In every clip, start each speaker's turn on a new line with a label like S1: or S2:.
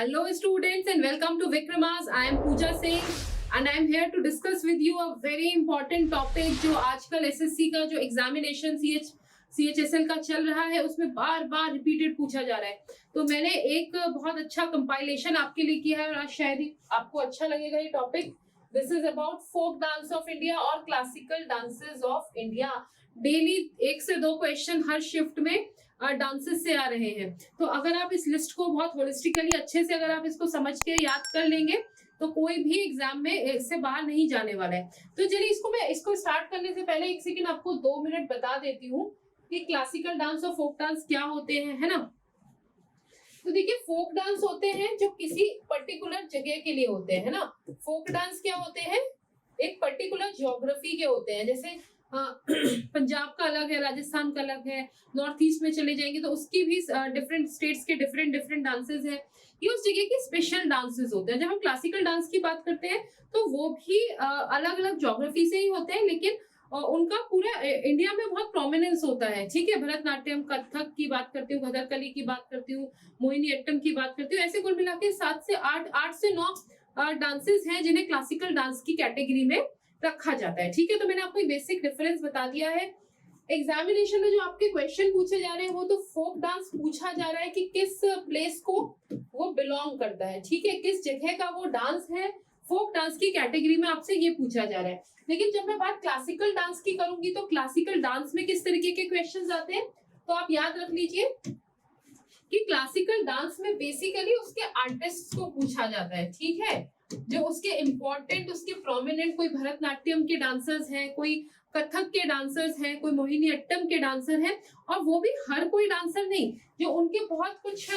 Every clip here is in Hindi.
S1: Hello students and welcome to Vikramas. I am Pooja Singh and I am here to discuss with you a very important topic जो आजकल एसएससी का जो एग्जामिनेशन CHSL का चल रहा है उसमें बार बार रिपीटेड पूछा जा रहा है। तो मैंने एक बहुत अच्छा कंपाइलेशन आपके लिए किया है और आज शायद ही आपको अच्छा लगेगा ये topic. This is about folk dance of India और classical dances of India. Daily 1 से 2 क्वेश्चन हर शिफ्ट में डांसेस से आ रहे हैं। तो अगर आप इस लिस्ट को बहुत होलिस्टिकली अच्छे से अगर आप इसको समझ के याद कर लेंगे तो कोई भी एग्जाम में इससे बाहर नहीं जाने वाला है। तो चलिए मैं इसको स्टार्ट करने से पहले 1 सेकंड आपको 2 मिनट बता देती हूँ कि क्लासिकल डांस और फोक डांस क्या होते हैं, है ना। तो देखिए फोक डांस होते हैं जो किसी पर्टिकुलर जगह के लिए होते हैं ना। फोक डांस क्या होते हैं, एक पर्टिकुलर ज्योग्राफी के होते हैं। जैसे पंजाब का अलग है, राजस्थान का अलग है, नॉर्थ ईस्ट में चले जाएंगे तो उसकी भी डिफरेंट स्टेट्स के डिफरेंट डांसेस है। ये उस जगह के स्पेशल डांसेस होते हैं। जब हम क्लासिकल डांस की बात करते हैं तो वो भी अलग अलग ज्योग्राफी से ही होते हैं, लेकिन उनका पूरा इंडिया में बहुत प्रोमिनेंस होता है। ठीक है, भरतनाट्यम, कथक की बात करती हूँ, कथकली की बात करती हूँ, मोहिनीअट्टम की बात करती हूँ। ऐसे कुल मिला के 7 से 8 से 9 डांसेस हैं जिन्हें क्लासिकल डांस की कैटेगरी में रखा जाता है। ठीक है, तो मैंने आपको एक बेसिक डिफरेंस बता दिया है। एग्जामिनेशन में जो आपके क्वेश्चन पूछे जा रहे हैं वो तो फोक डांस पूछा जा रहा है कि किस प्लेस को वो बिलोंग करता है। ठीक है, किस जगह का वो डांस है, फोक डांस की कैटेगरी में आपसे ये पूछा जा रहा है। लेकिन जब मैं बात क्लासिकल डांस की करूंगी तो क्लासिकल डांस में किस तरीके के क्वेश्चंस आते हैं, तो आप याद रख लीजिए कि क्लासिकल डांस में बेसिकली उसके आर्टिस्ट को पूछा जाता है। ठीक है, जो उसके इम्पोर्टेंट, उसके प्रोमिनेंट, कोई भरतनाट्यम के डांसर्स हैं, कोई कथक के डांसर्स हैं, कोई मोहिनीअट्टम के डांसर हैं, और वो भी हर कोई डांसर नहीं, जो उनके बहुत कुछ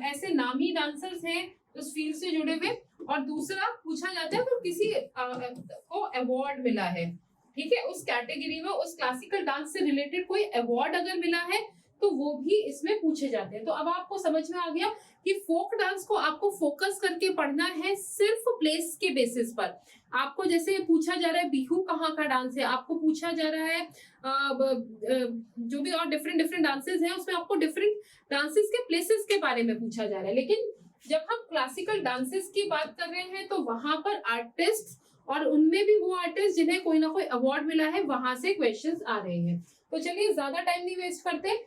S1: ऐसे नामी डांसर्स हैं उस फील्ड से जुड़े हुए। और दूसरा पूछा जाता है तो किसी को अवार्ड मिला है। ठीक है, उस कैटेगरी में उस क्लासिकल डांस से रिलेटेड कोई अवार्ड अगर मिला है तो वो भी इसमें पूछे जाते हैं। तो अब आपको समझ में आ गया कि फोक डांस को आपको फोकस करके पढ़ना है सिर्फ प्लेस के बेसिस पर। आपको जैसे पूछा जा रहा है बिहू कहाँ का डांस है, आपको पूछा जा रहा है जो भी और डिफरेंट डांसेस हैं उसमें आपको डिफरेंट डांसेस के प्लेसेस के बारे में पूछा जा रहा है। लेकिन जब हम क्लासिकल डांसेस की बात कर रहे हैं तो वहां पर आर्टिस्ट, और उनमें भी वो आर्टिस्ट जिन्हें कोई ना कोई अवार्ड मिला है, वहां से क्वेश्चंस आ रहे हैं। तो चलिए ज्यादा टाइम नहीं वेस्ट करते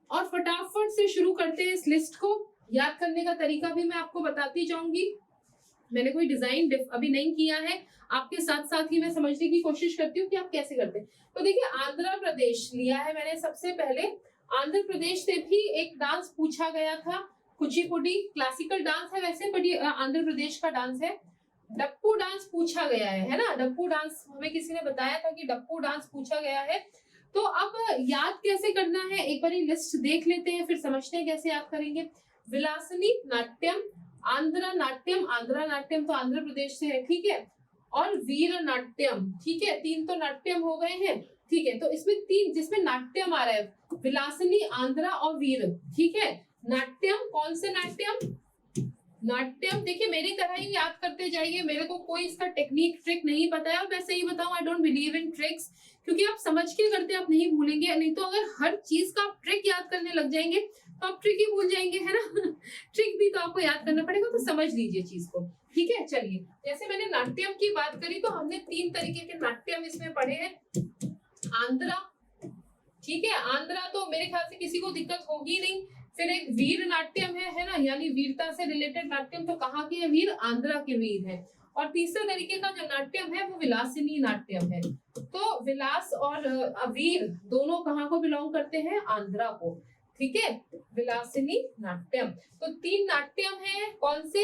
S1: और फटाफट से शुरू करते हैं इस लिस्ट को। याद करने का तरीका भी मैं आपको बताती जाऊंगी। मैंने कोई डिजाइन अभी नहीं किया है, आपके साथ साथ ही मैं समझने की कोशिश करती हूँ कि आप कैसे करते हैं। तो देखिए आंध्र प्रदेश लिया है मैंने सबसे पहले। आंध्र प्रदेश से भी एक डांस पूछा गया था, कुचिपुडी। क्लासिकल डांस है वैसे, बट ये आंध्र प्रदेश का डांस है। डप्पू डांस पूछा गया है ना। डप्पू डांस हमें किसी ने बताया था कि डप्पू डांस पूछा गया है। तो अब याद कैसे करना है, एक बार लिस्ट देख लेते हैं फिर समझते हैं कैसे याद करेंगे। विलासनी नाट्यम, आंध्र नाट्यम तो आंध्र प्रदेश से है। ठीक है, और वीर नाट्यम। ठीक है, 3 तो नाट्यम हो गए हैं। ठीक है, तो इसमें 3 जिसमें नाट्यम आ रहा है, विलासनी, आंध्रा और वीर। ठीक है, नाट्यम, कौन से नाट्यम, नाट्यम। देखिए मेरी तरह ही याद करते जाइए, मेरे को कोई इसका टेक्निक ट्रिक नहीं पता है। और मैं सही बताऊं, I don't believe in tricks, क्योंकि आप समझ के करते आप नहीं भूलेंगे। नहीं तो अगर हर चीज का आप ट्रिक याद करने लग जाएंगे तो आप ट्रिक ही भूल जाएंगे, है ना। ट्रिक भी तो आपको याद करना पड़ेगा, तो समझ लीजिए चीज को। ठीक है, चलिए जैसे मैंने नाट्यम की बात करी तो हमने 3 तरीके के नाट्यम इसमें पढ़े हैं। आंध्रा, ठीक है, आंध्रा तो मेरे ख्याल से किसी को दिक्कत होगी नहीं। फिर एक वीर नाट्यम है ना, यानी वीरता से रिलेटेड नाट्यम। तो कहाँ के वीर, आंध्रा के वीर है। और तीसरे तरीके का जो नाट्यम है वो विलासिनी नाट्यम है। तो विलास और वीर दोनों कहाँ को बिलोंग करते हैं, आंध्रा को। ठीक है, विलासिनी नाट्यम। तो 3 नाट्यम है, कौन से,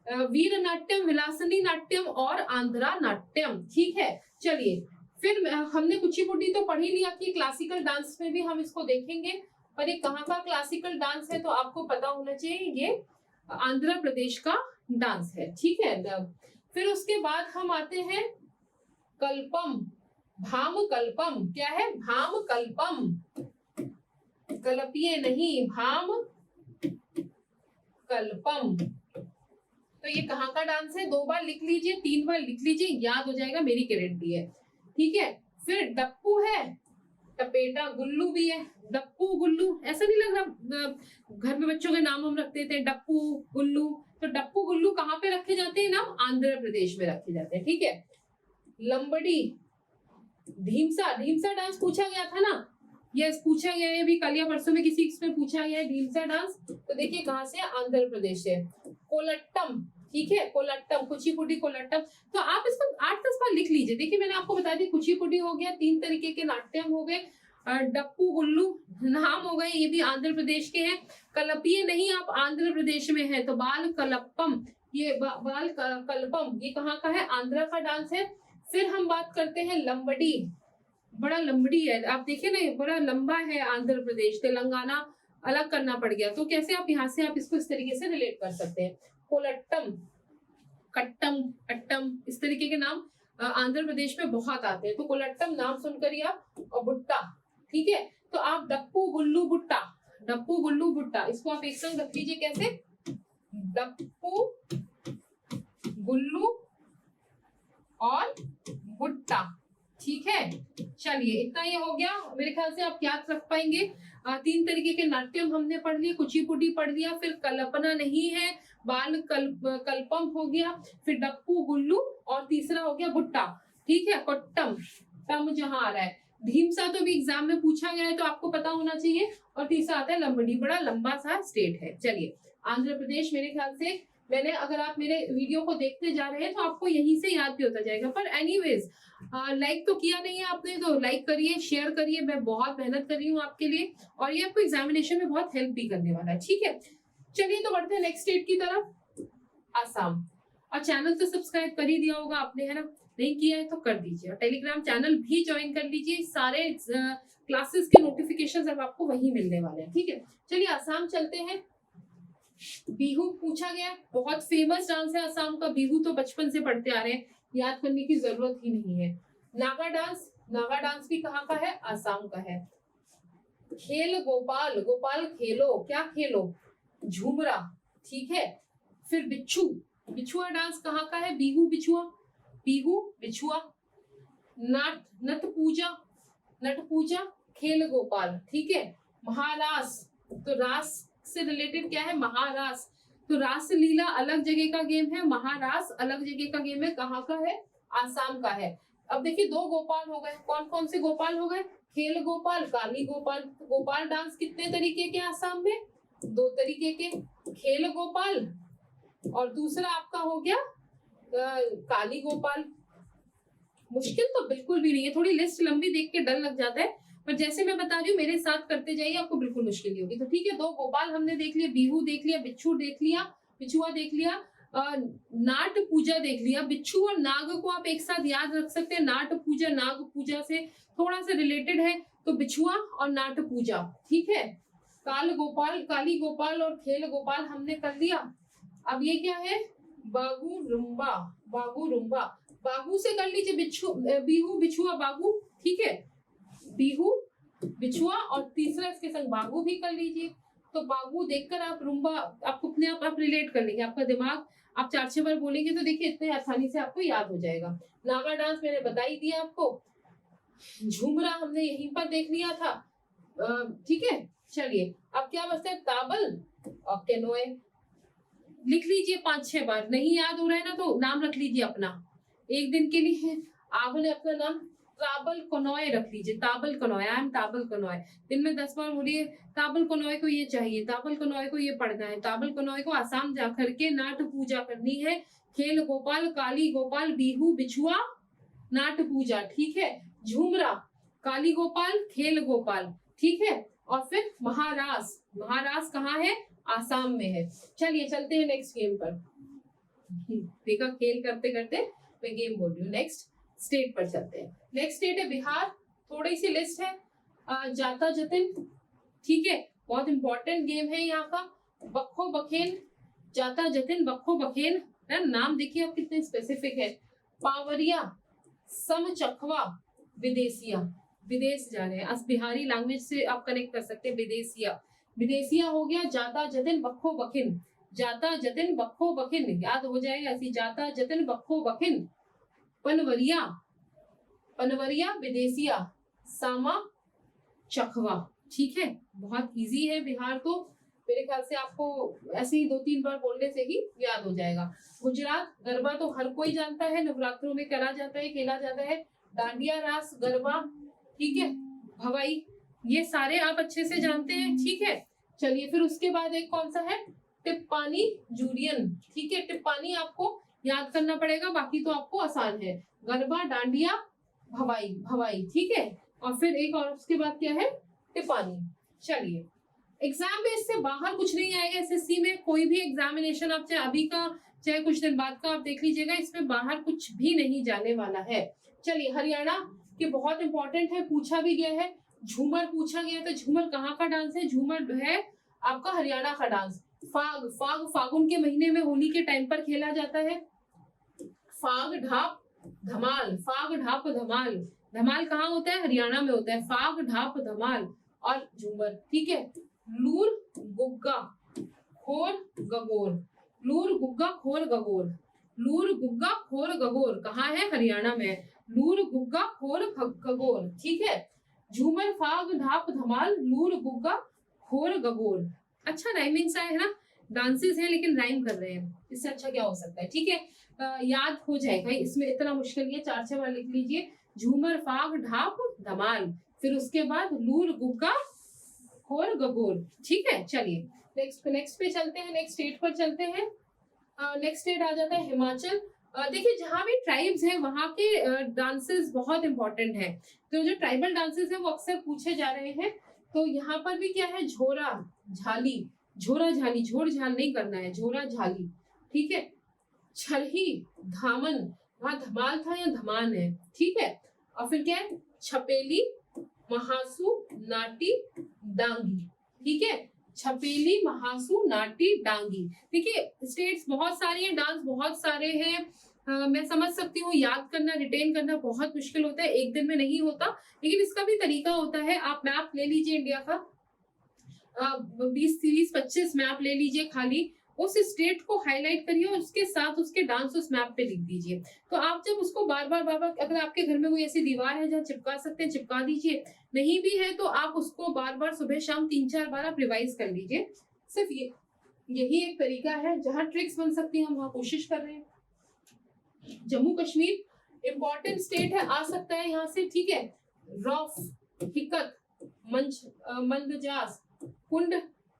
S1: वीर नाट्यम, विलासिनी नाट्यम और आंध्रा नाट्यम। ठीक है, चलिए फिर हमने कुचिपुडी तो पढ़ ही लिया कि क्लासिकल डांस में भी हम इसको देखेंगे, पर ये कहाँ का क्लासिकल डांस है तो आपको पता होना चाहिए ये आंध्र प्रदेश का डांस है। ठीक है, फिर उसके बाद हम आते हैं कल्पम, भाम कल्पम। क्या है, भाम कल्पम, कल्पिए नहीं, भाम कल्पम। तो ये कहाँ का डांस है, 2 बार लिख लीजिए, 3 बार लिख लीजिए, याद हो जाएगा, मेरी गारंटी है। ठीक है, फिर डप्पू है, टपेटा, गुल्लू भी है, डप्पू गुल्लू, ऐसा नहीं लग रहा घर में बच्चों के नाम हम रखते थे डप्पू गुल्लू, तो डप्पू गुल्लू कहाँ पे रखे जाते हैं नाम? आंध्र प्रदेश में रखे जाते हैं, ठीक है। लंबड़ी, ढीमसा, ढीमसा डांस पूछा गया था ना, यस पूछा गया है, अभी कल या परसों में किसी में पूछा गया है ढीमसा डांस, तो देखिए कहाँ से, आंध्र प्रदेश से। कोलट्टम, ठीक है, कोलट्टम, कुचिपुडी कोलट्टम, तो आप इसको 8-10 बार लिख लीजिए। देखिए मैंने आपको बता दी, कुचिपुडी हो गया, 3 तरीके के नाट्यम हो गए, डप्पू गुल्लू नाम हो गए, ये भी आंध्र प्रदेश के हैं। कलपिये नहीं, आप आंध्र प्रदेश में है, तो बाल कलप्पम, ये बाल कल्पम, ये कहाँ का है? आंध्र का डांस है। फिर हम बात करते हैं लंबडी, बड़ा लंबड़ी है, आप देखिए ना बड़ा लंबा है आंध्र प्रदेश, तेलंगाना अलग करना पड़ गया, तो कैसे आप यहाँ से आप इसको इस तरीके से रिलेट कर सकते हैं। कोलट्टम, कट्टम, अट्टम, इस तरीके के नाम आंध्र प्रदेश में बहुत आते हैं, तो कोलट्टम नाम सुनकर ही आप, और बुट्टा, ठीक है, तो आप डप्पू गुल्लू बुट्टा, डप्पू गुल्लू बुट्टा, इसको आप एक संग रख लीजिए, कैसे? डप्पू गुल्लू और बुट्टा, ठीक है। चलिए इतना ये हो गया, मेरे ख्याल से आप याद रख पाएंगे। 3 तरीके के नाट्यम हमने पढ़ लिए, कुचिपुडी पढ़ लिया, फिर कल्पना नहीं है, बाल कल्पम हो गया, फिर डप्पू गुल्लू, और तीसरा हो गया बुट्टा, ठीक है। कोट्टम, टम जहां आ रहा है, ढीमसा तो भी एग्जाम में पूछा गया है, तो आपको पता होना चाहिए, और तीसरा आता है लंबड़ी, बड़ा लंबा सा स्टेट है। चलिए आंध्र प्रदेश, मेरे ख्याल से मैंने, अगर आप मेरे वीडियो को देखते जा रहे हैं तो आपको यहीं से याद भी होता जाएगा, पर एनीवेज लाइक तो किया नहीं है आपने, तो लाइक करिए, शेयर करिए, मैं बहुत मेहनत कर रही हूँ आपके लिए, और ये आपको एग्जामिनेशन में बहुत हेल्प भी करने वाला है, ठीक है। चलिए तो बढ़ते हैं नेक्स्ट स्टेट की तरफ, आसाम। और चैनल तो सब्सक्राइब कर ही दिया होगा आपने, है ना? नहीं किया है तो कर दीजिए, और टेलीग्राम चैनल भी ज्वाइन कर लीजिए, सारे क्लासेस के नोटिफिकेशन अब आपको वही मिलने वाले हैं, ठीक है। चलिए आसाम चलते हैं। बिहू पूछा गया, बहुत फेमस डांस है आसाम का, बिहू तो बचपन से पढ़ते आ रहे हैं, याद करने की जरूरत ही नहीं है। नागा डांस, नागा डांस भी कहाँ का है? आसाम का है। खेल गोपाल, गोपाल खेलो, क्या खेलो? झूमरा, ठीक है। फिर बिच्छू, बिछुआ डांस कहाँ का है? बिहू बिछुआ, बिहू बिछुआ। नट, नट पूजा, नट पूजा, खेल गोपाल, ठीक है। महारास, तो रास से रिलेटेड क्या है? महारास, तो रास लीला अलग जगह का गेम है, महारास अलग जगह का गेम है, कहाँ का है? आसाम का है। अब देखिए 2 गोपाल हो गए, कौन कौन से गोपाल हो गए? खेल गोपाल, काली गोपाल। गोपाल डांस कितने तरीके के आसाम में? 2 तरीके के, खेल गोपाल, और दूसरा आपका हो गया काली गोपाल। मुश्किल तो बिल्कुल भी नहीं है, थोड़ी लिस्ट लंबी देख के डर लग जाता है, पर जैसे मैं बता रही हूँ मेरे साथ करते जाइए, आपको बिल्कुल मुश्किल नहीं होगी। तो ठीक है, 2 गोपाल हमने देख लिया, बिहू देख लिया, बिच्छू देख लिया, बिछुआ देख लिया, नाट पूजा देख लिया। बिच्छू और नाग को आप एक साथ याद रख सकते हैं, नाट पूजा नाग पूजा से थोड़ा सा रिलेटेड है, तो बिछुआ और नाट पूजा, ठीक है। काल गोपाल, काली गोपाल और खेल गोपाल हमने कर लिया। अब ये क्या है? बागू रुम्बा, बागू रुम्बा, बागू से कर लीजिए, बिच्छू बिहू बिछुआ बागू, ठीक है, बिहू बिछुआ, और तीसरा इसके संग बागू भी कर लीजिए। तो बागू देखकर आप रुम्बा आपको अपने आप रिलेट कर लेंगे, आपका दिमाग आप 4-6 बार बोलेंगे तो देखिए इतने आसानी से आपको याद हो जाएगा। नागा डांस मैंने बता ही दिया आपको, झूमरा हमने यहीं पर देख लिया था, ठीक है। चलिए अब क्या बचता है? ताबल और केनोए। लिख लीजिए 5-6 बार, नहीं याद हो रहा है ना तो नाम रख लीजिए अपना, एक दिन के लिए आपने अपना नाम ताबल कनॉय रख लीजिए, ताबल कनॉय, आई एम ताबल कनॉय। दिन में 10 बार बोलिए ताबल कनॉय को ये चाहिए, ताबल कनॉय को ये पढ़ना है, ताबल कनॉय को आसाम जा करके नाट पूजा करनी है। खेल गोपाल, काली गोपाल, बिहू बिछुआ, नाट पूजा, ठीक है। झूमरा, काली गोपाल, खेल गोपाल, ठीक है। और फिर महारास, महारास कहाँ है? आसाम में है। चलिए चलते हैं नेक्स्ट गेम पर। देखा, खेल करते करते मैं गेम बोल रही हूँ। नेक्स्ट स्टेट पर चलते हैं। नेक्स्ट स्टेट है बिहार, थोड़ी सी लिस्ट है। जाता जतिन, ठीक है, बहुत इंपॉर्टेंट गेम है यहाँ का। बखो बखेन, जाता जतिन बखो बखेन, नाम देखिए आप कितने स्पेसिफिक है। पावरिया, समचखवा, विदेशिया, विदेश जा रहे हैं, अस बिहारी लैंग्वेज से आप कनेक्ट कर सकते हैं। विदेशिया, विदेशिया हो गया। जाता जतिन बखो बखिन, जाता जतिन बखो बखिन, याद हो जाएगा ऐसी, जाता जतिन बखो बखिन। पनवरिया, पनवरिया, विदेशिया। सामा चखवा। ठीक है, बहुत इजी है बिहार तो, मेरे ख्याल से आपको ऐसे ही 2-3 बार बोलने से ही याद हो जाएगा। गुजरात, गरबा तो हर कोई जानता है, नवरात्रों में करा जाता है, खेला जाता है। डांडिया रास, गरबा, ठीक है। भवाई, ये सारे आप अच्छे से जानते हैं, ठीक है। चलिए फिर उसके बाद एक कौन सा है, टिप्पानी जूरियन, ठीक है। टिप्पानी आपको याद करना पड़ेगा, बाकी तो आपको आसान है। गरबा, डांडिया, भवाई, भवाई, ठीक है। और फिर एक और उसके बाद क्या है, टिप्पानी। चलिए, एग्जाम में इससे बाहर कुछ नहीं आएगा। एसएससी में कोई भी एग्जामिनेशन आप चाहे अभी का चाहे कुछ दिन बाद का आप देख लीजिएगा, इसमें बाहर कुछ भी नहीं जाने वाला है। चलिए, हरियाणा के बहुत इंपॉर्टेंट है, पूछा भी गया है। झूमर पूछा गया था, झूमर कहाँ का डांस है, झूमर है आपका हरियाणा का डांस। फाग, फाग फागुन के महीने में होली के टाइम पर खेला जाता है। फाग, ढाप, धमाल, फाग, ढाप, धमाल, धमाल कहाँ होता है, हरियाणा में होता है। फाग, ढाप, धमाल और झूमर, ठीक है। लूर, गुग्गा, खोर, गगोर, लूर, गुग्गा, खोर, गगोर, लूर, गुग्गा, खोर, गगोर कहाँ है, हरियाणा में। लूर, गुग्गा, खोर, गगोर, ठीक है। झूमर, फाग, ढाप, धमाल, लूर, गुग्गा, खोर, गगोर। अच्छा राइमिंग सा है ना, डांसेस है लेकिन राइम कर रहे हैं, इससे अच्छा क्या हो सकता है, ठीक है। याद हो जाएगा, इसमें इतना मुश्किल नहीं है, 4-6 बार लिख लीजिए। झूमर, फाग, ढाप, धमाल, फिर उसके बाद लूर, गुग्गा, खोर, गगोर, ठीक है। चलिए नेक्स्ट पे चलते हैं, नेक्स्ट स्टेट पर चलते हैं। नेक्स्ट स्टेट आ जाता है हिमाचल। देखिए, जहाँ भी ट्राइब्स हैं वहाँ के डांसेस बहुत इंपॉर्टेंट है, तो जो ट्राइबल डांसेस हैं वो अक्सर पूछे जा रहे हैं। तो यहाँ पर भी क्या है, झोरा झाली, झोरा झाली, झोर झाल नहीं करना है, झोरा झाली, ठीक है। छरही, धामन, वहाँ धमाल था या धमान है, ठीक है। और फिर क्या है, छपेली, महासु, नाटी, डांगी, ठीक है। छपेली, महासु, नाटी, डांगी। देखिए, स्टेट्स बहुत सारी हैं, डांस बहुत सारे हैं। मैं समझ सकती हूँ, याद करना, रिटेन करना बहुत मुश्किल होता है, एक दिन में नहीं होता, लेकिन इसका भी तरीका होता है। आप मैप ले लीजिए इंडिया का, 20-30-25 मैप ले लीजिए, खाली उस स्टेट को हाईलाइट करिए और उसके साथ उसके डांस उस मैप पे लिख दीजिए। तो आप जब उसको बार बार अगर आपके घर में कोई ऐसी दीवार है जहाँ चिपका सकते हैं, चिपका दीजिए। नहीं भी है तो आप उसको बार बार सुबह शाम 3-4 बार आप रिवाइज कर लीजिए। सिर्फ यही एक तरीका है, जहाँ ट्रिक्स बन सकती है हम वहाँ कोशिश कर रहे हैं। जम्मू कश्मीर इंपॉर्टेंट स्टेट है, आ सकता है यहाँ से, ठीक है। रौफ, हिकत, मंदजास, कुंड,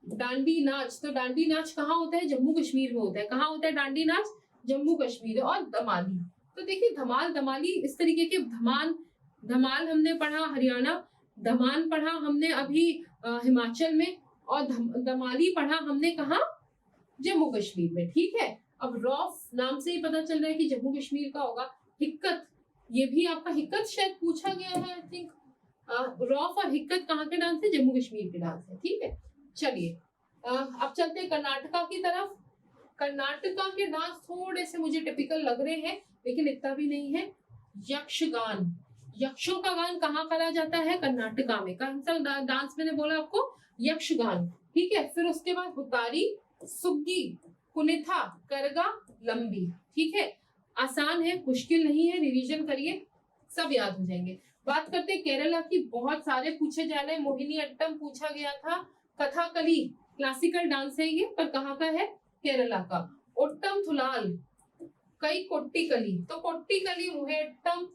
S1: डांडी नाच। तो डांडी नाच कहाँ होता है, जम्मू कश्मीर में होता है। कहाँ होता है डांडी नाच, जम्मू कश्मीर। और धमाली, तो देखिए धमाल, धमाली, इस तरीके के धमाल हमने पढ़ा हरियाणा, धमान पढ़ा हमने अभी हिमाचल में, और धमाली पढ़ा हमने कहा, जम्मू कश्मीर में, ठीक है। अब रौफ नाम से ही पता चल रहा है कि जम्मू कश्मीर का होगा। हिक्कत, ये भी आपका, हिक्कत शायद पूछा गया है, आई थिंक। रौफ और हिक्कत कहाँ के डांस है, जम्मू कश्मीर के डांस है, ठीक है। चलिए, अब चलते हैं कर्नाटका की तरफ। कर्नाटका के डांस थोड़े से मुझे टिपिकल लग रहे हैं, लेकिन इतना भी नहीं है। यक्षगान, यक्षों का गान कहाँ करा जाता है, कर्नाटका में। कौन सा डांस मैंने बोला आपको, यक्षगान, ठीक है। फिर उसके बाद हुतारी, सुग्गी, कुनिथा, करगा, लंबी, ठीक है। आसान है, मुश्किल नहीं है, रिवीजन करिए, सब याद हो जाएंगे। बात करते हैं केरला की, बहुत सारे पूछे जा रहे हैं। मोहिनी अट्टम पूछा गया था, कथाकली क्लासिकल डांस है ये, पर कहाँ का है, केरला का। ओट्टम थुलाल, कई कोट्टिकली, तो कोट्टिकली, मोहिनीअट्टम,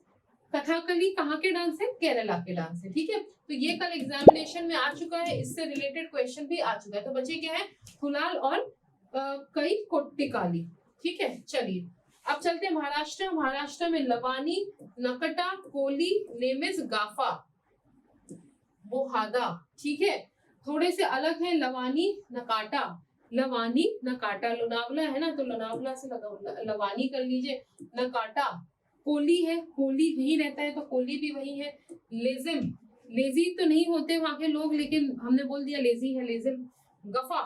S1: कथाकली कहाँ के डांस है, केरला के डांस है, ठीक है। तो ये कल एग्जामिनेशन में आ चुका है, इससे रिलेटेड क्वेश्चन भी आ चुका है। तो बचे क्या है, थुलाल और कई कोट्टिकाली, ठीक है। चलिए, अब चलते हैं महाराष्ट्र। महाराष्ट्र में लवानी, नकटा, कोली, नेमिज, गाफा, बोहादा, ठीक है। थोड़े से अलग है, लवानी, नकाटा, लवानी, नकाटा, लोनावला है ना, तो लोनावला से लवानी कर लीजिए। नकाटा, कोली है, कोली वही रहता है तो कोली भी वही है। लेजिम, लेजी तो नहीं होते वहां के लोग, लेकिन हमने बोल दिया लेजी है, लेजिम। गफा,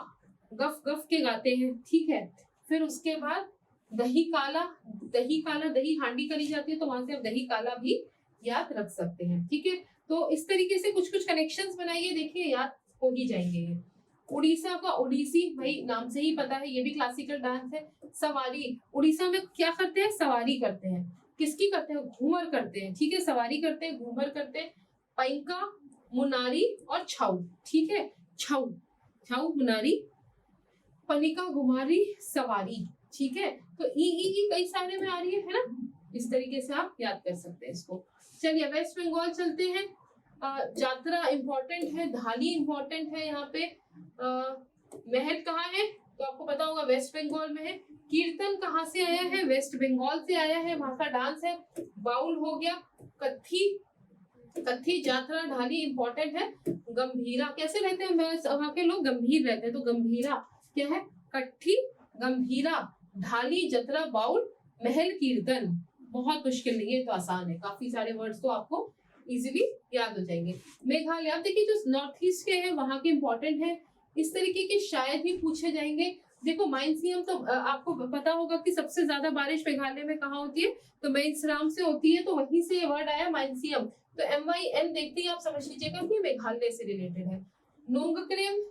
S1: गफ गफ के गाते हैं, ठीक है। फिर उसके बाद दही काला, दही काला, दही हांडी करी जाती है, तो वहां से आप दही काला भी याद रख सकते हैं, ठीक है। तो इस तरीके से कुछ कुछ कनेक्शंस बनाइए, देखिए याद हो ही जाएंगे ये। उड़ीसा का ओडिसी, भाई नाम से ही पता है, ये भी क्लासिकल डांस है। सवारी, उड़ीसा में क्या करते हैं, सवारी करते हैं। किसकी करते हैं, घूमर करते हैं, ठीक है। सवारी करते हैं, घूमर करते हैं। पैंका, मुनारी और छऊ, ठीक है, छऊ छऊ मुनारी, पनिका घुमारी सवारी, ठीक है। तो ई कई सारे में आ रही है ना, इस तरीके से आप याद कर सकते हैं इसको। चलिए वेस्ट बंगाल चलते हैं। जात्रा इंपॉर्टेंट है, धाली इंपॉर्टेंट है, यहाँ पे महल कहाँ है तो आपको पता होगा वेस्ट बंगाल में है। कीर्तन कहाँ से आया है, वेस्ट बंगाल से आया है, वहां का डांस है। बाउल हो गया, कत्थी, कत्थी जात्रा ढाली इंपॉर्टेंट है। गंभीरा कैसे रहते हैं वहां के लोग, गंभीर रहते हैं, तो गंभीरा क्या है, कट्ठी, गंभीरा, ढाली, जतरा, बाउल, महल, कीर्तन। बहुत मुश्किल नहीं है, तो आसान है, काफी सारे वर्ड्स तो आपको इजीली याद हो जाएंगे। मेघालय, आप देखिए जो नॉर्थ ईस्ट के हैं वहां के इंपॉर्टेंट है, इस तरीके के शायद ही पूछे जाएंगे। देखो माइनसियम तो आपको पता होगा कि सबसे ज्यादा बारिश मेघालय में कहाँ होती है, तो मेइनसराम से होती है, तो वहीं से ये वर्ड आया माइनसियम। तो MYN देखते ही आप समझ लीजिएगा कि मेघालय से रिलेटेड है। नोंगक्रेम,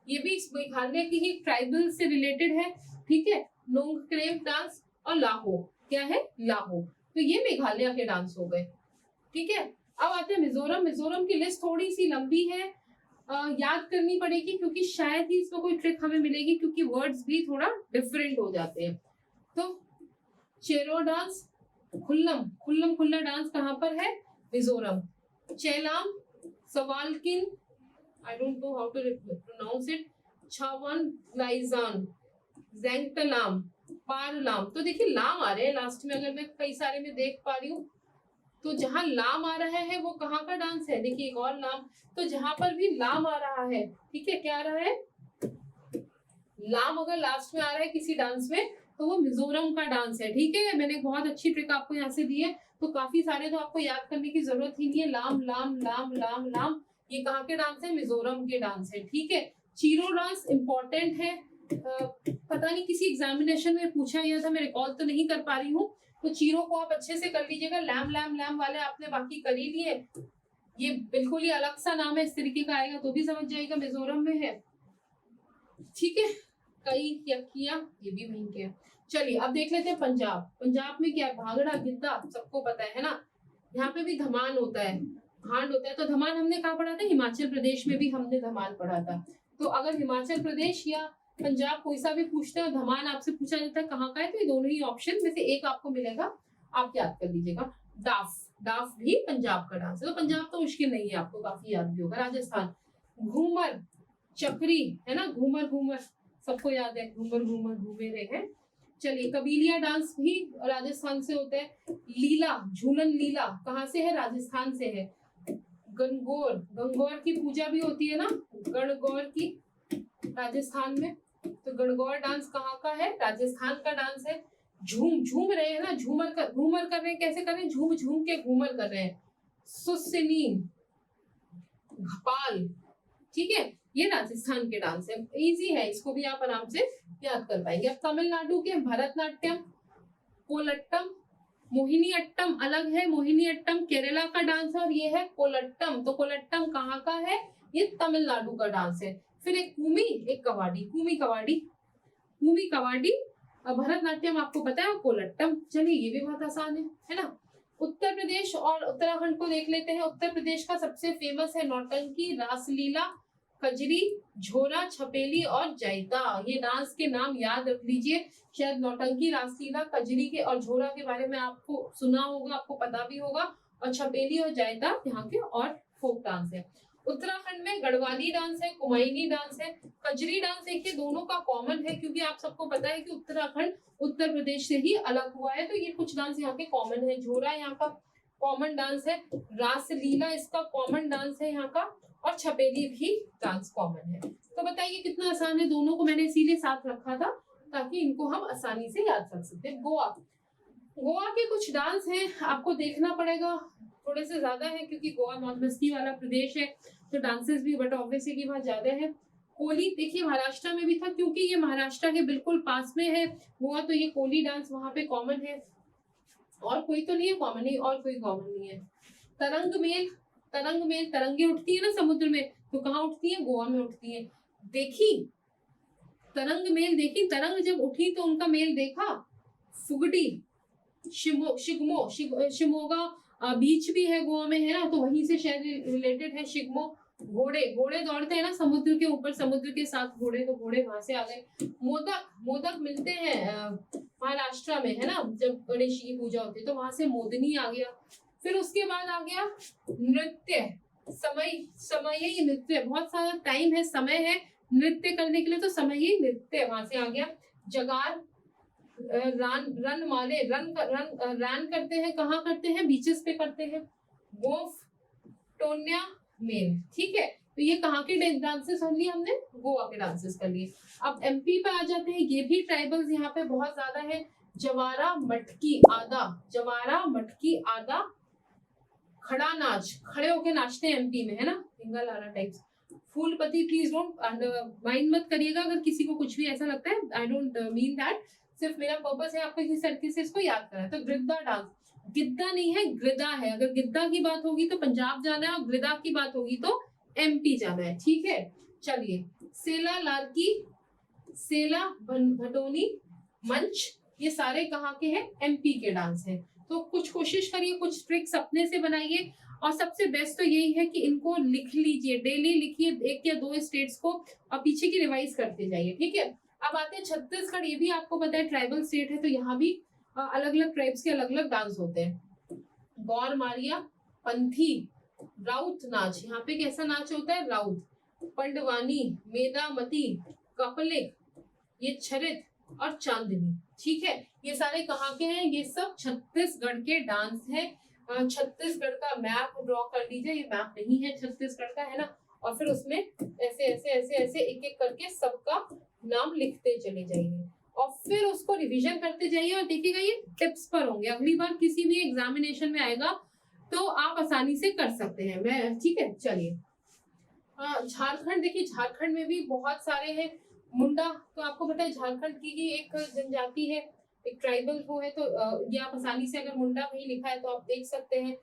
S1: ये भी मेघालय की ही ट्राइबल से रिलेटेड है, ठीक है। नोंगक्रेम डांस, और लाहो, क्या है, लाहो, तो ये मेघालय के डांस हो गए, ठीक है। अब आते हैं मिजोरम। मिजोरम की लिस्ट थोड़ी सी लंबी है, याद करनी पड़ेगी, क्योंकि शायद ही इसमें कोई ट्रिक हमें मिलेगी, क्योंकि वर्ड्स भी थोड़ा डिफरेंट हो जाते हैं। तो चेरो डांस, खुल्लम, खुल्लम खुल्ला डांस कहाँ पर है, Mizoram. Chelam, Sawlakin, I don't know how to pronounce it, Chawnglaizawn, Zangtalam, Parlam. तो देखिए लाम आ रहे हैं लास्ट में, अगर मैं कई सारे में देख पा रही हूँ, तो जहां लाम आ रहा है वो कहाँ का डांस है, देखिए एक और लाम, तो जहां पर भी लाम आ रहा है, ठीक है, क्या आ रहा है, लाम अगर लास्ट में आ रहा है किसी डांस में, तो वो मिजोरम का डांस है, ठीक है। मैंने बहुत अच्छी ट्रिक आपको यहाँ से दी है, तो काफी सारे तो आपको याद करने की जरूरत ही नहीं है। लाम लाम लाम लाम लाम, ये कहाँ के डांस है, मिजोरम के डांस है, ठीक है। चीरो डांस इंपॉर्टेंट है, पता नहीं किसी एग्जामिनेशन में पूछा गया था, मैं रिकॉल तो नहीं कर पा रही हूँ, तो चीरो को आप अच्छे से कर लीजिएगा। लैम लैम लैम वाले आपने बाकी कर ही लिए, ये बिल्कुल ही अलग सा नाम है, इस तरीके का आएगा तो भी समझ जाएगा मिजोरम में है, ठीक है। कई क्या किया, ये भी वहीं के। चलिए अब देख लेते हैं पंजाब। पंजाब में क्या है, भांगड़ा गिद्दा सबको पता है ना, यहाँ पे भी धमान होता है, भांड होता है। तो धमान हमने कहाँ पढ़ा था, हिमाचल प्रदेश में भी हमने धमान पढ़ा था। तो अगर हिमाचल प्रदेश या पंजाब कोई सा भी पूछते हैं, धमान आपसे पूछा जाता है कहाँ का है, तो ये दोनों ही ऑप्शन में से एक आपको मिलेगा, आप याद कर लीजिएगा। डाफ, डाफ भी पंजाब का डांस है, तो पंजाब तो मुश्किल नहीं है, आपको काफी याद भी होगा। राजस्थान, घूमर, चक्री, है ना, घूमर घूमर सबको याद है, घूमर घूमर घूमे रहे हैं। चलिए कबीलिया डांस भी राजस्थान से होता है। लीला, झूलन लीला कहाँ से है, राजस्थान से है। गणगौर, गणगौर की पूजा भी होती है ना, गणगौर की, राजस्थान में। तो गणगौर डांस कहाँ का है, राजस्थान का डांस है। झूम, झूम रहे हैं ना, घूमर कर रहे हैं, कैसे कर रहे हैं, झूम झूम के घूमर कर रहे हैं। सुसिनी, घपाल, ठीक है, ये राजस्थान के डांस है, इजी है, इसको भी आप आराम से याद कर पाएंगे। अब तमिलनाडु के भरतनाट्यम, कोलट्टम, मोहिनी अट्टम अलग है, मोहिनी अट्टम केरला का डांस है, और ये है कोलट्टम। तो कोलट्टम कहाँ का है, ये तमिलनाडु का डांस है। फिर एक कूमी, एक कवाडी, कूमी कवाडी, कूमी कवाडी, भरतनाट्यम आपको पता है, कोलट्टम। चलिए ये भी बहुत आसान है ना। उत्तर प्रदेश और उत्तराखंड को देख लेते हैं। उत्तर प्रदेश का सबसे फेमस है नौटंकी, रासलीला, कजरी, झोरा, छपेली और जैता। ये डांस के नाम याद रख लीजिए, शायद नौटंकी, रासलीला, कजरी के और झोरा के बारे में आपको सुना होगा, आपको पता भी होगा, और छपेली और जैता यहाँ के और फोक डांस है। उत्तराखंड में गढ़वाली डांस है, कुमायूनी डांस है, कजरी डांस देखिए दोनों का कॉमन है, क्योंकि आप सबको पता है कि उत्तराखंड उत्तर प्रदेश से ही अलग हुआ है, तो ये कुछ डांस यहाँ के कॉमन है। झोरा यहाँ का कॉमन डांस है, रासलीला इसका कॉमन डांस है यहाँ का, और छपेली भी डांस कॉमन है। तो बताइए कितना आसान है, दोनों को मैंने इसीलिए साथ रखा था ताकि इनको हम आसानी से याद रख सकते हैं। गोवा, गोवा के कुछ डांस हैं, आपको देखना पड़ेगा, थोड़े से ज्यादा है क्योंकि गोवा नॉर्थ वेस्ट वाला प्रदेश है, तो डांसेस भी बट ऑब्वियसली की वहाँ ज्यादा है। कोली देखिए महाराष्ट्र में भी था, क्योंकि ये महाराष्ट्र के बिल्कुल पास में है गोवा, तो ये कोली डांस वहाँ पे कॉमन है, और कोई तो नहीं है कॉमन, नहीं और कोई कॉमन नहीं है। तरंग मेल, तरंग मेल, तरंगे उठती है ना समुद्र में, तो कहाँ उठती है, गोवा में उठती है। देखी तरंग मेल, देखी तरंग जब उठी तो उनका मेल देखा। फुगडी, शिमोगा बीच भी है गोवा में, है ना, तो वहीं से शायद रिलेटेड है शिगमो। घोड़े, घोड़े दौड़ते हैं ना समुद्र के ऊपर, समुद्र के साथ घोड़े, तो घोड़े वहां से आ गए। मोदक, मोदक मिलते हैं महाराष्ट्र में, है ना, जब गणेश की पूजा होती है तो वहां से मोदनी आ गया। फिर उसके बाद आ गया नृत्य, समय, समय ही नृत्य, बहुत सारा टाइम है, समय है नृत्य करने के लिए, तो समय ही नृत्य वहां से आ गया। जगार, रन माले, रन करते हैं, कहाँ करते हैं, बीचेस पे करते हैं। गोफ, टोन्या, मेन, ठीक है। तो ये कहाँ के डांसेस कर लिए हमने, गोवा के डांसेस कर लिए। अब एमपी पे आ जाते हैं, ये भी ट्राइबल्स यहाँ पे बहुत ज्यादा है। जवारा, मटकी, आदा, जवारा, मटकी, आदा, खड़ा नाच, खड़े होके नाचते हैं एमपी में, है ना, सिंगल आरा टाइप्स। फूलपति, प्लीज डोंट माइंड मत करिएगा अगर किसी को कुछ भी ऐसा लगता है, आई डोंट मीन दैट, सिर्फ मेरा पर्पस है आपको किसी तरीके से इसको याद करना है। तो गिद्दा डांस, गिद्दा नहीं है गिद्दा है, अगर गिद्दा की बात होगी तो पंजाब जाना है, और गिद्दा की बात होगी तो एमपी जाना है, ठीक है। चलिए, सेला लारकी, सेला भटोनी, मंच, ये सारे कहाँ के हैं, एमपी के डांस हैं। तो कुछ कोशिश करिए, कुछ ट्रिक्स अपने से बनाइए, और सबसे बेस्ट तो यही है कि इनको लिख लीजिए, डेली लिखिए 1 या 2 स्टेट्स को, और पीछे की रिवाइज करते जाइए, ठीक है। अब आते हैं छत्तीसगढ़, ये भी आपको पता है ट्राइबल स्टेट है, तो यहाँ भी अलग अलग ट्राइब्स के अलग अलग डांस होते हैं। गौर मारिया, पंथी, राउत नाच, यहाँ पे कैसा नाच होता है, राउत। पंडवानी, मेदामती, कपलिक, ये छरित और चांदनी, ठीक है। ये सारे कहाँ के हैं, ये सब छत्तीसगढ़ के डांस है। छत्तीसगढ़ का मैप ड्रॉ कर लीजिए, ये मैप नहीं है छत्तीसगढ़ का, है ना, और फिर उसमें ऐसे ऐसे ऐसे ऐसे एक एक करके सबका नाम लिखते चले जाइए, और फिर उसको रिवीजन करते जाइए, और देखिएगा ये टिप्स पर होंगे, अगली बार किसी भी एग्जामिनेशन में आएगा तो आप आसानी से कर सकते हैं, मैं, ठीक है। चलिए, झारखंड, देखिए झारखंड में भी बहुत सारे हैं। मुंडा, तो आपको पता है झारखंड की ही एक जनजाति है, एक ट्राइबल वो है, तो ये आप आसानी से, अगर मुंडा वही लिखा है तो आप देख सकते हैं।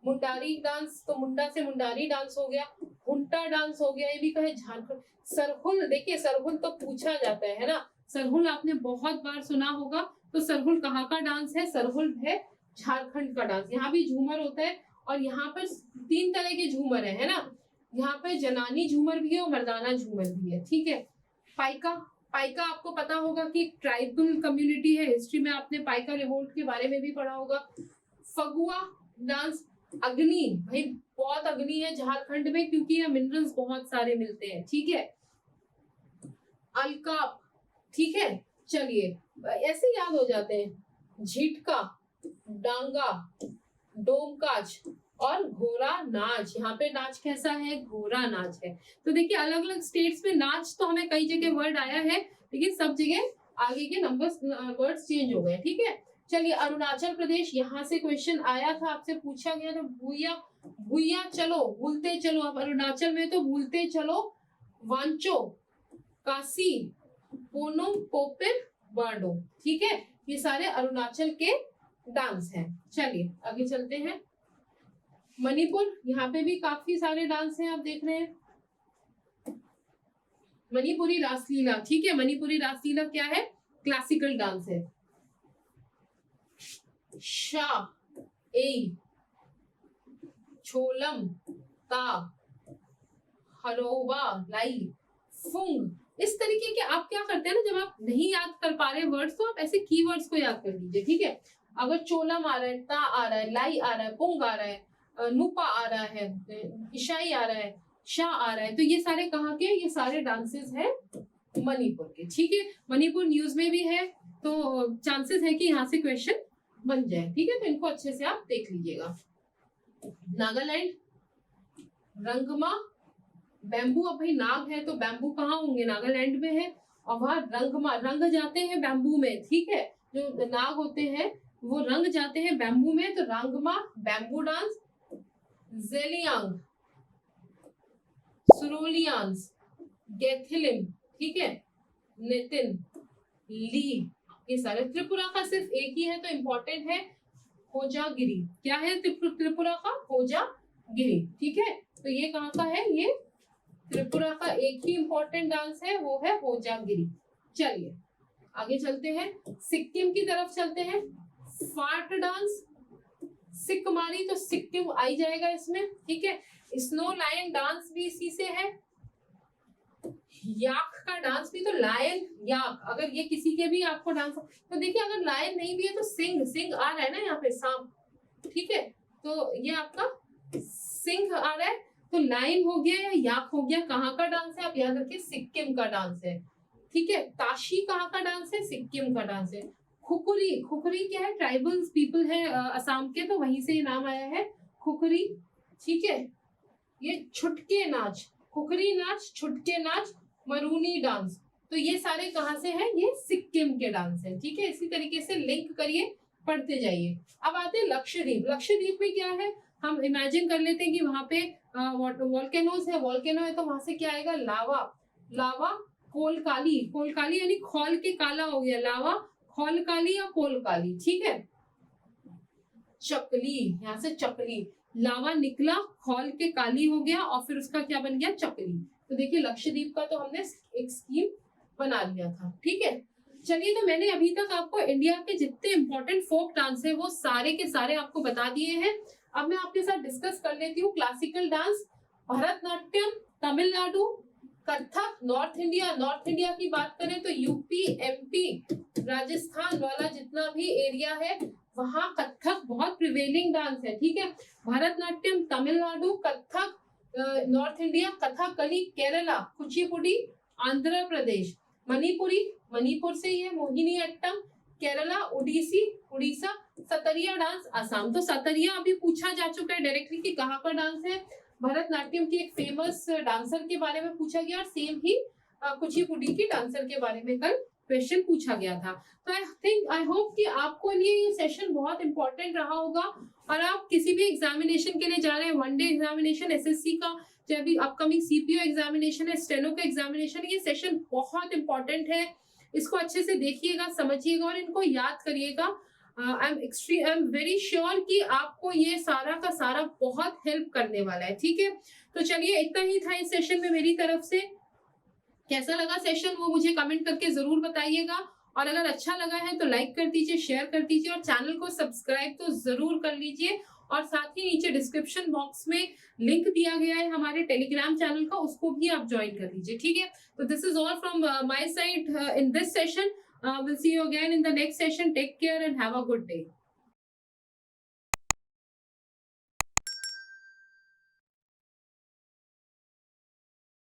S1: मुंडारी डांस, तो मुंडा से मुंडारी डांस हो गया। हुंटा डांस हो गया, ये भी कहे झारखंड। सरहुल, देखिए सरहुल तो पूछा जाता है ना, सरहुल आपने बहुत बार सुना होगा, तो सरहुल कहाँ का डांस है, सरहुल है झारखंड का डांस। यहाँ भी झूमर होता है, और यहाँ पर 3 तरह के झूमर है ना, यहाँ पे जनानी झूमर भी है और मर्दाना झूमर भी है, ठीक है। पाइका, पाइका आपको पता होगा कि ट्राइबल कम्युनिटी है, हिस्ट्री में आपने पाइका रिवोल्ट के बारे में भी पढ़ा होगा। फगुआ डांस, अग्नि, भाई बहुत अग्नि है झारखंड में, क्योंकि यहाँ मिनरल्स बहुत सारे मिलते हैं, ठीक है। अलकाप, ठीक है। चलिए, ऐसे याद हो जाते हैं। झिटका, डांगा, डोमकाज और घोड़ा नाच, यहाँ पे नाच कैसा है, घोड़ा नाच है। तो देखिए अलग अलग स्टेट्स में नाच तो हमें कई जगह वर्ड आया है, लेकिन सब जगह आगे के नंबर्स वर्ड्स चेंज हो गए, ठीक है। चलिए, अरुणाचल प्रदेश, यहाँ से क्वेश्चन आया था, आपसे पूछा गया था, भूया, भूया चलो, भूलते चलो। अब अरुणाचल में तो भूलते चलो, वांचो, काशी, पोनो, पोपिर, बाडो, ठीक है। ये सारे अरुणाचल के डांस हैं। चलिए आगे चलते हैं। मणिपुर, यहाँ पे भी काफी सारे डांस हैं, आप देख रहे हैं। मणिपुरी रासलीला, ठीक है, मणिपुरी रासलीला क्या है, क्लासिकल डांस है। शाह, ए, छोलम, ता, हरोवा, लाई, फुंग, इस तरीके के आप क्या करते हैं ना, जब आप नहीं याद कर पा रहे वर्ड्स, तो आप ऐसे कीवर्ड्स को याद कर लीजिए, ठीक है। अगर चोलम आ रहा है, ता आ रहा है, लाई आ रहा है, पुंग आ रहा है, नुपा आ रहा है, ईशाई आ रहा है, शाह आ रहा है, तो ये सारे कहाँ के, ये सारे डांसेस हैं मणिपुर के, ठीक है। मणिपुर न्यूज में भी है, तो चांसेस है कि यहाँ से क्वेश्चन बन जाए, ठीक है, तो इनको अच्छे से आप देख लीजिएगा। नागालैंड, रंगमा, बैम्बू, अब भाई नाग है तो बैम्बू कहाँ होंगे, नागालैंड में है, और वहाँ रंगमा, रंग जाते हैं बैम्बू में, ठीक है, जो नाग होते हैं वो रंग जाते हैं बैम्बू में, तो रंगमा, बैम्बू डांस। जेलियांग, सुरोलियांस, गैथिलिम, ठीक है, नितिन, ली, ये सारे। त्रिपुरा का सिर्फ एक ही है तो इम्पोर्टेंट है, होजागिरी, क्या है त्रिपुरा का, होजागिरी, ठीक है। तो ये कहाँ का है, ये त्रिपुरा का एक ही इम्पोर्टेंट डांस है, वो है होजागिरी। चलिए आगे चलते हैं, सिक्किम की तरफ चलते हैं। फाट डांस, सिक्किमारी तो सिक्किम आई जाएगा इसमें, ठीक है। स्नो लायन डांस भी इसी से है। याक का डांस भी, तो लायन याक, अगर ये किसी के भी आपको डांस, तो देखिए अगर लायन नहीं भी है तो सिंह, सिंह आ रहा है ना यहाँ पे, सांप, ठीक है। तो ये आपका सिंह आ रहा है, तो लायन हो गया या याक हो गया। कहाँ का डांस है आप याद रखिए, सिक्किम का डांस है, ठीक है। ताशी कहाँ का डांस है, सिक्किम का डांस है। खुखरी, खुखरी क्या है, ट्राइबल्स पीपल है असम के, तो वहीं से ये नाम आया है खुखरी, ठीक है। ये छुटके नाच, खुखरी नाच, छुटके नाच, मरूनी डांस, तो ये सारे कहाँ से हैं, ये सिक्किम के डांस है, ठीक है। इसी तरीके से लिंक करिए, पढ़ते जाइए। अब आते हैं लक्षद्वीप। लक्षद्वीप में क्या है, हम इमेजिन कर लेते हैं कि वहां पे वॉल्केनोज है, वॉल्केनो है, तो वहां से क्या आएगा, लावा, लावा, कोलकाली, कोलकाली यानी खौल के काला हो गया, लावा खौलकाली या कोलकाली, ठीक है। चकली, यहाँ से चकली, लावा निकला, खौल के काली हो गया, और फिर उसका क्या बन गया, चकली। तो देखिए लक्षद्वीप का तो हमने एक स्कीम बना लिया था, ठीक है। चलिए, तो मैंने अभी तक आपको इंडिया के जितने इंपॉर्टेंट फोक डांस है वो सारे के सारे आपको बता दिए हैं। अब मैं आपके साथ डिस्कस कर लेती हूँ classical dance. Bharatanatyam Tamil Nadu, Kathak north India, north India की बात करें तो यूपी, एमपी, राजस्थान वाला जितना भी एरिया है वहां कथक बहुत प्रिवेलिंग डांस है, ठीक है। भरतनाट्यम तमिलनाडु, कथक नॉर्थ इंडिया, कथकली केरला, कुचिपुड़ी आंध्र प्रदेश, मणिपुरी मणिपुर से ही है, मोहिनी अट्टम केरला, उड़ीसी उड़ीसा, सतरिया डांस असम। तो सतरिया अभी पूछा जा चुका है डायरेक्टली कि कहाँ का डांस है। भरतनाट्यम की एक फेमस डांसर के बारे में पूछा गया, और सेम ही कुचिपुड़ी की डांसर के बारे में कल क्वेश्चन पूछा गया था। तो आई होप कि आपको लिए ये सेशन बहुत इंपॉर्टेंट रहा होगा, और आप किसी भी एग्जामिनेशन के लिए जा रहे हैं, वनडे एग्जामिनेशन, एसएससी का, चाहे अभी अपकमिंग सीपीओ एग्जामिनेशन है, स्टेनो का एग्जामिनेशन, ये सेशन बहुत इंपॉर्टेंट है। इसको अच्छे से देखिएगा, समझिएगा और इनको याद करिएगा। आई एम वेरी श्योर कि आपको ये सारा का सारा बहुत हेल्प करने वाला है, ठीक है। तो चलिए, इतना ही था इस सेशन में मेरी तरफ से। कैसा लगा सेशन वो मुझे कमेंट करके जरूर बताइएगा, और अगर अच्छा लगा है तो लाइक कर दीजिए, शेयर कर दीजिए, और चैनल को सब्सक्राइब तो जरूर कर लीजिए। और साथ ही नीचे डिस्क्रिप्शन बॉक्स में लिंक दिया गया है हमारे टेलीग्राम चैनल का, उसको भी आप ज्वाइन कर लीजिए, ठीक है। तो this is all from my side in this session. We'll see you again in the next session. Take care and have a good day.